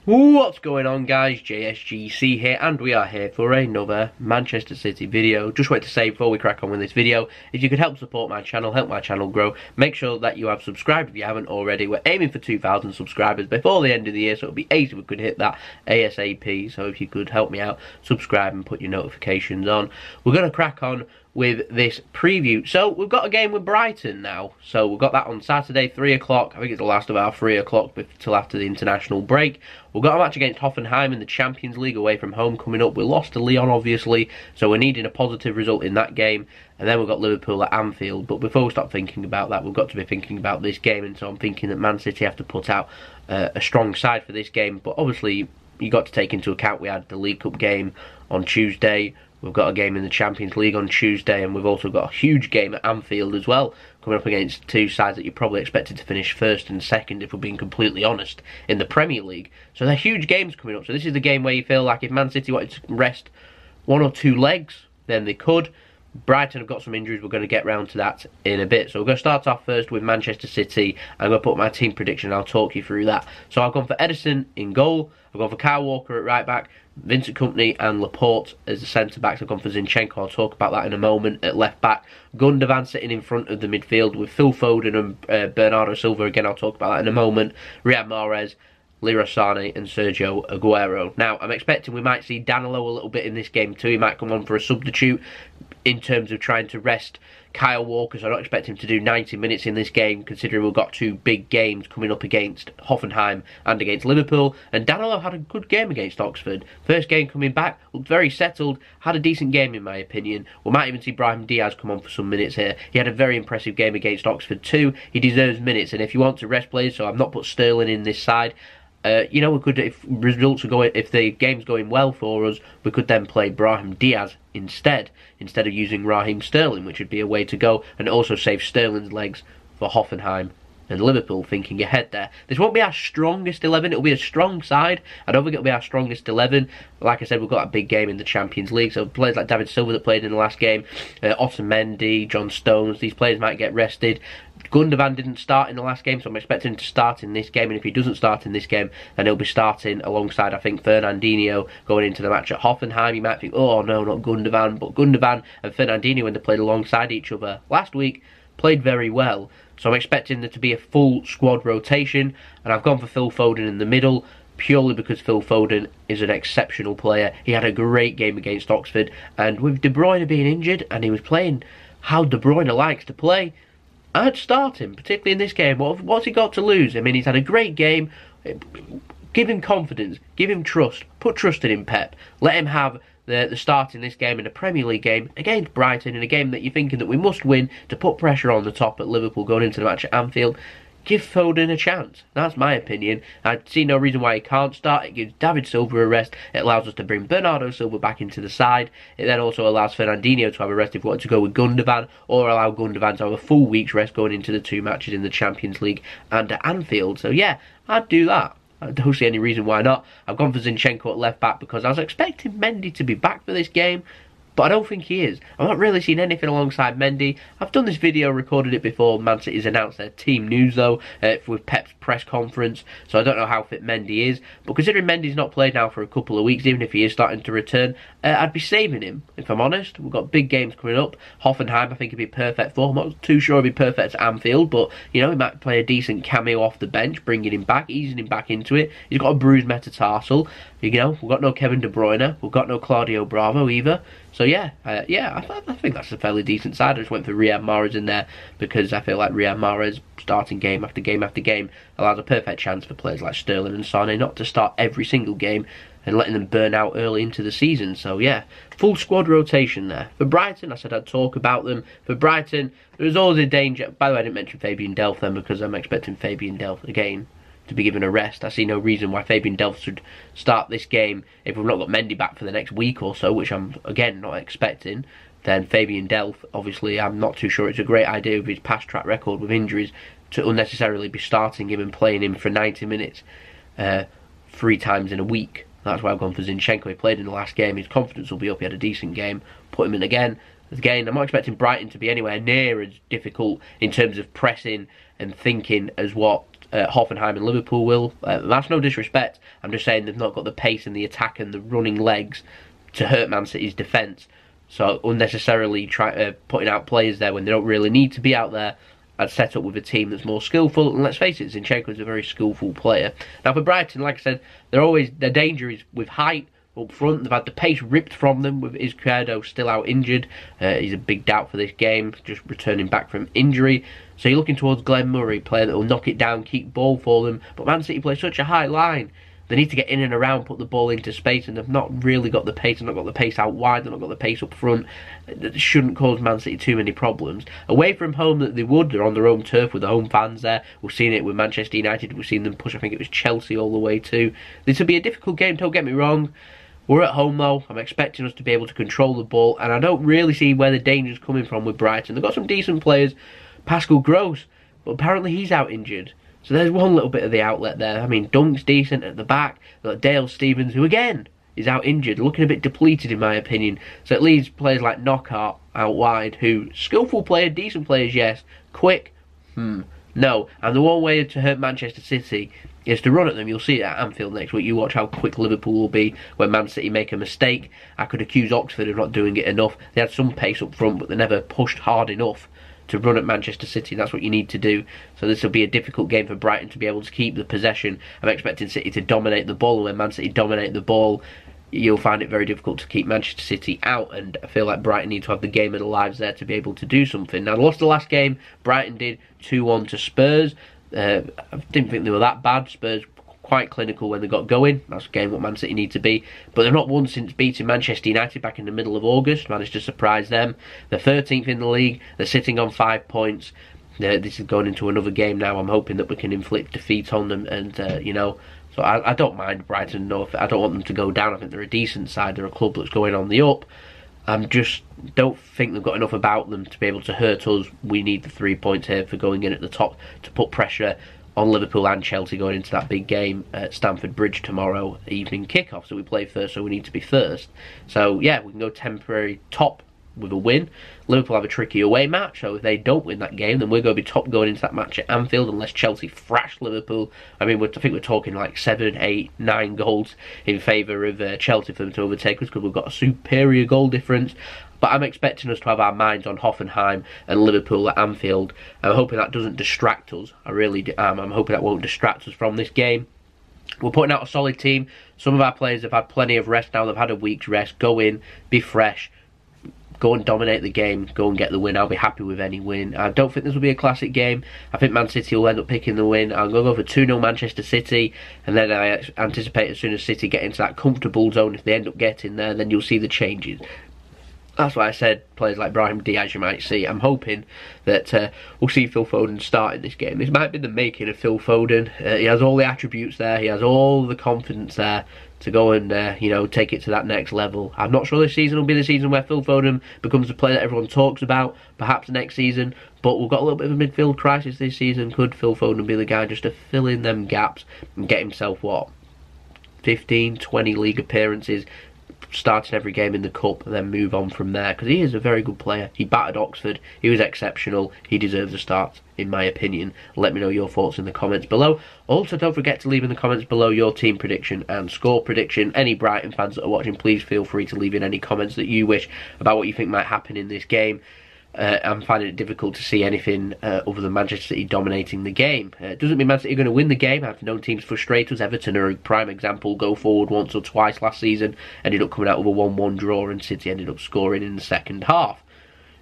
What's going on, guys? JSGC here, and we are here for another Manchester City video. Just wanted to say before we crack on with this video, if you could help support my channel, help my channel grow, make sure that you have subscribed if you haven't already. We're aiming for 2,000 subscribers before the end of the year, so it would be ace if we could hit that ASAP. So if you could help me out, subscribe and put your notifications on. We're going to crack on with this preview. So we've got a game with Brighton now. So we've got that on Saturday, 3 o'clock. I think it's the last of our 3 o'clock till after the international break. We've got a match against Hoffenheim in the Champions League away from home coming up. We lost to Lyon, obviously, so we're needing a positive result in that game. And then we've got Liverpool at Anfield. But before we start thinking about that, we've got to be thinking about this game. And so I'm thinking that Man City have to put out a strong side for this game. But obviously, you got to take into account we had the League Cup game on Tuesday. We've got a game in the Champions League on Tuesday, and we've also got a huge game at Anfield as well, coming up against two sides that you probably expected to finish first and second, if we're being completely honest, in the Premier League. So they're huge games coming up. So this is the game where you feel like if Man City wanted to rest one or two legs, then they could. Brighton have got some injuries. We're going to get round to that in a bit. So we're going to start off first with Manchester City. I'm going to put my team prediction and I'll talk you through that. So I've gone for Ederson in goal. I've gone for Kyle Walker at right back, Vincent Kompany and Laporte as the centre backs. I've gone for Zinchenko. I'll talk about that in a moment at left back. Gundogan sitting in front of the midfield with Phil Foden and Bernardo Silva. Again, I'll talk about that in a moment. Riyad Mahrez, Leroy Sané and Sergio Aguero. Now, I'm expecting we might see Danilo a little bit in this game too. He might come on for a substitute in terms of trying to rest Kyle Walker, so I don't expect him to do 90 minutes in this game, considering we've got two big games coming up against Hoffenheim and against Liverpool. And Danilo had a good game against Oxford. First game coming back, looked very settled, had a decent game in my opinion. We might even see Brahim Diaz come on for some minutes here. He had a very impressive game against Oxford too. He deserves minutes, and if you want to rest players, so I've not put Sterling in this side, we could, if results are going, if the game's going well for us, we could then play Brahim Diaz instead of using Raheem Sterling, which would be a way to go, and also save Sterling's legs for Hoffenheim and Liverpool, thinking ahead there. This won't be our strongest 11, it'll be a strong side. I don't think it'll be our strongest 11. Like I said, we've got a big game in the Champions League, so players like David Silva that played in the last game, Otamendi, John Stones, these players might get rested. Gundogan didn't start in the last game, so I'm expecting him to start in this game, and if he doesn't start in this game, then he'll be starting alongside, I think, Fernandinho going into the match at Hoffenheim. You might think, oh no, not Gundogan, but Gundogan and Fernandinho, when they played alongside each other last week, played very well. So I'm expecting there to be a full squad rotation, and I've gone for Phil Foden in the middle, purely because Phil Foden is an exceptional player. He had a great game against Oxford, and with De Bruyne being injured, and he was playing how De Bruyne likes to play, I'd start him, particularly in this game. What's he got to lose? I mean, he's had a great game. Give him confidence. Give him trust. Put trust in him, Pep. Let him have the start in this game, in a Premier League game against Brighton, in a game that you're thinking that we must win to put pressure on the top at Liverpool going into the match at Anfield. Give Foden a chance. That's my opinion. I see no reason why he can't start. It gives David Silva a rest. It allows us to bring Bernardo Silva back into the side. It then also allows Fernandinho to have a rest if we want to go with Gundogan, or allow Gundogan to have a full week's rest going into the two matches in the Champions League and at Anfield. So yeah, I'd do that. I don't see any reason why not. I've gone for Zinchenko at left back because I was expecting Mendy to be back for this game, but I don't think he is. I've not really seen anything alongside Mendy. I've done this video, recorded it before Man City's announced their team news though, with Pep's press conference, so I don't know how fit Mendy is. But considering Mendy's not played now for a couple of weeks, even if he is starting to return, I'd be saving him, if I'm honest. We've got big games coming up. Hoffenheim I think he'd be perfect for. I'm not too sure he'd be perfect at Anfield, but he might play a decent cameo off the bench, bringing him back, easing him back into it. He's got a bruised metatarsal. We've got no Kevin De Bruyne. We've got no Claudio Bravo either. So yeah, I think that's a fairly decent side. I just went for Riyad Mahrez in there because I feel like Riyad Mahrez starting game after game after game allows a perfect chance for players like Sterling and Sané not to start every single game and letting them burn out early into the season. So yeah, full squad rotation there. For Brighton, I said I'd talk about them. For Brighton, there's always a danger. By the way, I didn't mention Fabian Delph then because I'm expecting Fabian Delph again to be given a rest. I see no reason why Fabian Delph should start this game if we've not got Mendy back for the next week or so, which I'm, again, not expecting. Then Fabian Delph, obviously, I'm not too sure it's a great idea with his past track record with injuries to unnecessarily be starting him and playing him for 90 minutes 3 times in a week. That's why I've gone for Zinchenko. He played in the last game. His confidence will be up. He had a decent game. Put him in again. Again, I'm not expecting Brighton to be anywhere near as difficult in terms of pressing and thinking as what Hoffenheim and Liverpool will. That's no disrespect. I'm just saying they've not got the pace and the attack and the running legs to hurt Man City's defence. So unnecessarily putting out players there when they don't really need to be out there. I'd set up with a team that's more skillful, and let's face it, Zinchenko is a very skillful player. Now for Brighton, like I said, their danger is with height up front. They've had the pace ripped from them with Enquiries still out injured. He's a big doubt for this game, just returning back from injury. So you're looking towards Glenn Murray, player that will knock it down, keep ball for them. But Man City play such a high line. They need to get in and around, put the ball into space, and they've not really got the pace. They've not got the pace out wide. They've not got the pace up front. That shouldn't cause Man City too many problems. Away from home, that they would. They're on their own turf with the home fans there. We've seen it with Manchester United. We've seen them push, I think it was Chelsea all the way too. This will be a difficult game, don't get me wrong. We're at home though. I'm expecting us to be able to control the ball, and I don't really see where the danger's coming from with Brighton. They've got some decent players. Pascal Gross, but apparently he's out injured. So there's one little bit of the outlet there. I mean, Dunk's decent at the back. They've got Dale Stevens, who again is out injured, looking a bit depleted in my opinion. So it leaves players like Knockout out wide, who, skillful player, decent players, yes. Quick, no. And the one way to hurt Manchester City is to run at them. You'll see it at Anfield next week. You watch how quick Liverpool will be when Man City make a mistake. I could accuse Oxford of not doing it enough. They had some pace up front, but they never pushed hard enough to run at Manchester City. That's what you need to do. So this will be a difficult game for Brighton to be able to keep the possession. I'm expecting City to dominate the ball, and when Man City dominate the ball, you'll find it very difficult to keep Manchester City out, and I feel like Brighton need to have the game of their lives there to be able to do something. Now, they lost the last game. Brighton did 2-1 to Spurs. I didn't think they were that bad. Spurs quite clinical when they got going. That's a game what Man City need to be. But they've not won since beating Manchester United back in the middle of August. Managed to surprise them. They're 13th in the league. They're sitting on 5 points. This is going into another game now. I'm hoping that we can inflict defeat on them, and you know. So I don't mind Brighton. No, I don't want them to go down. I think they're a decent side. They're a club that's going on the up. I just don't think they've got enough about them to be able to hurt us. We need the 3 points here for going in at the top to put pressure on Liverpool and Chelsea going into that big game at Stamford Bridge tomorrow evening kickoff. So we play first, so we need to be first. So yeah, we can go temporary top with a win. Liverpool have a tricky away match, so if they don't win that game, then we're going to be top going into that match at Anfield, unless Chelsea thrash Liverpool. I mean, I think we're talking like 7, 8, 9 goals in favour of Chelsea for them to overtake us, because we've got a superior goal difference. But I'm expecting us to have our minds on Hoffenheim and Liverpool at Anfield. I'm hoping that doesn't distract us. I really am. I'm hoping that won't distract us from this game. We're putting out a solid team. Some of our players have had plenty of rest now. They've had a week's rest. Go in, be fresh, go and dominate the game, go and get the win. I'll be happy with any win. I don't think this will be a classic game. I think Man City will end up picking the win. I'm going to go for 2-0 Manchester City, and then I anticipate as soon as City get into that comfortable zone, if they end up getting there, then you'll see the changes. That's why I said players like Brahim Diaz you might see. I'm hoping that we'll see Phil Foden start in this game. This might be the making of Phil Foden. He has all the attributes there. He has all the confidence there to go and you know, take it to that next level. I'm not sure this season will be the season where Phil Foden becomes the player that everyone talks about. Perhaps next season. But we've got a little bit of a midfield crisis this season. Could Phil Foden be the guy just to fill in them gaps and get himself, what, 15, 20 league appearances, starting every game in the cup, and then move on from there, because he is a very good player. He battered Oxford, he was exceptional, he deserves a start in my opinion. Let me know your thoughts in the comments below. Also, don't forget to leave in the comments below your team prediction and score prediction. Any Brighton fans that are watching, please feel free to leave in any comments that you wish about what you think might happen in this game. I'm finding it difficult to see anything other than Manchester City dominating the game. It doesn't mean Man City are going to win the game. I've known teams frustrate us. Everton are a prime example. Go forward once or twice last season, ended up coming out with a 1-1 draw, and City ended up scoring in the second half.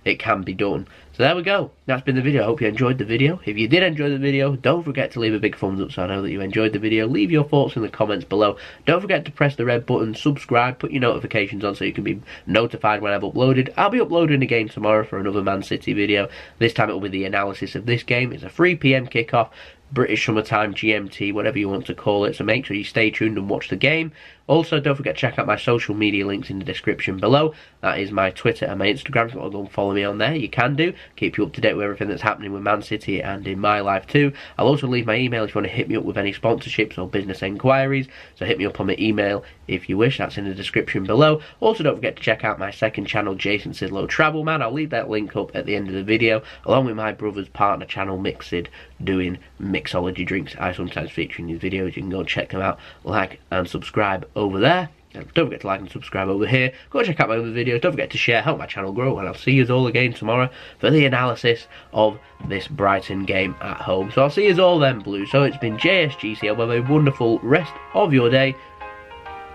It can be done. So there we go. That's been the video. I hope you enjoyed the video. If you did enjoy the video, don't forget to leave a big thumbs up so I know that you enjoyed the video. Leave your thoughts in the comments below. Don't forget to press the red button, subscribe, put your notifications on so you can be notified when I've uploaded. I'll be uploading again tomorrow for another Man City video. This time it will be the analysis of this game. It's a 3 PM kickoff. British summertime, GMT, whatever you want to call it. So make sure you stay tuned and watch the game. Also, don't forget to check out my social media links in the description below. That is my Twitter and my Instagram. If you want to go and follow me on there, you can do. Keep you up to date with everything that's happening with Man City and in my life too. I'll also leave my email if you want to hit me up with any sponsorships or business enquiries. So hit me up on my email if you wish. That's in the description below. Also, don't forget to check out my second channel, Jason Sidlow Travel Man. I'll leave that link up at the end of the video, along with my brother's partner channel, Mixed, doing mixology drinks. I sometimes feature in these videos. You can go and check them out, like and subscribe over there. And don't forget to like and subscribe over here. Go check out my other videos. Don't forget to share, help my channel grow, and I'll see you all again tomorrow for the analysis of this Brighton game at home. So I'll see you all then, Blue. So it's been JSGC. Have a wonderful rest of your day.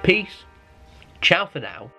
Peace. Ciao for now.